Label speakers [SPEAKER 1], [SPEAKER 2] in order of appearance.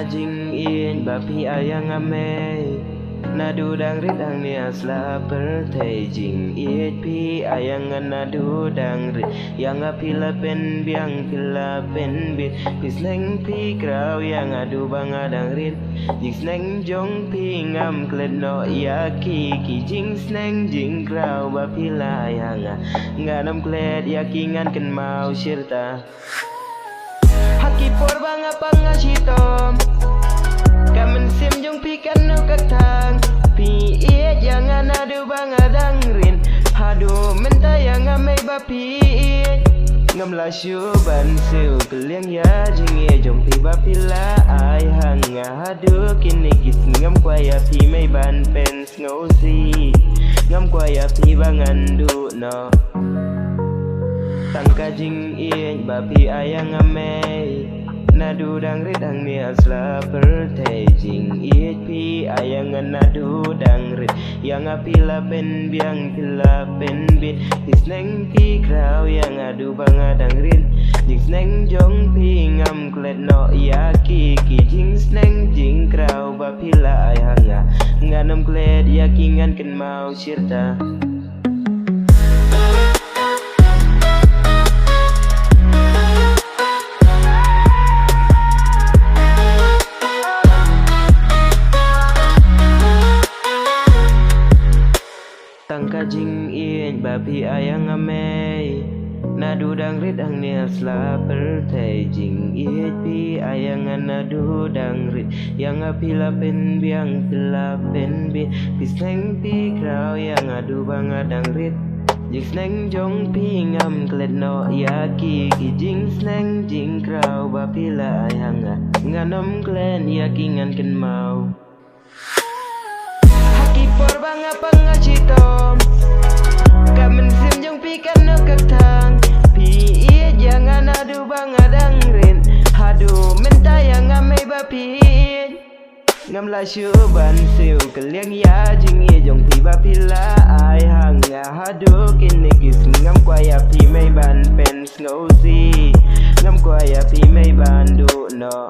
[SPEAKER 1] jing in ba pi ayang ame nadu dang rit ang nias la per thei jing it pi ayang nadu dang rit yang apila pen biang pila pen bit pis neng pi krau yang adu bang adang rit jing sneng jong pi ngam klet no ya ki jing sneng jing krau ba pila ayang nganam klet ya ki ngan ken mau shirta haki por bang apang asitom kamen sim jong pi kan no katang pi iya jangan adu bang adang rin hadu menta yang amai ba pi ngam la shu ban siu keliang ya jing ye jong pi ba pila ai hang hadu kini kis ngam kwa ya pi mai ban pen ngau si ngam kwa ya pi bang andu no tangka jing in ba pi ayang amai nadu dang rit ang nias la per thei jing it pi ayang nadu dang rit yang apila pen biang pila pen bit sneng pi krau yang adu bang adang rit jing sneng jong pi ngam klet no ya ki jing sneng jing krau ba pila ayang nganam klet ya ki ngan ken mau shirta tangka jing in ba pi ayang ame nadu dang rit ang nias la per thei jing it pi ayang nadu dang rit yang apila pen biang pila pen bit pis neng pi krau yang adu bang adang rit jing sneng jong pi ngam klet no ya ki jing sneng jing krau ba pila ayang nganom klen ya ki ngan ken mau por bang apang asitom kamen sim jong pi kan no katang pi iya jangan adu bang adang rin hadu menta yang amai ba pi ngam la shu ban siu keliang ya jing ye jong pi ba pila ai hang hadu kini kis ngam kwa ya pi mai ban pen ngau si ngam kwa ya pi mai ban du no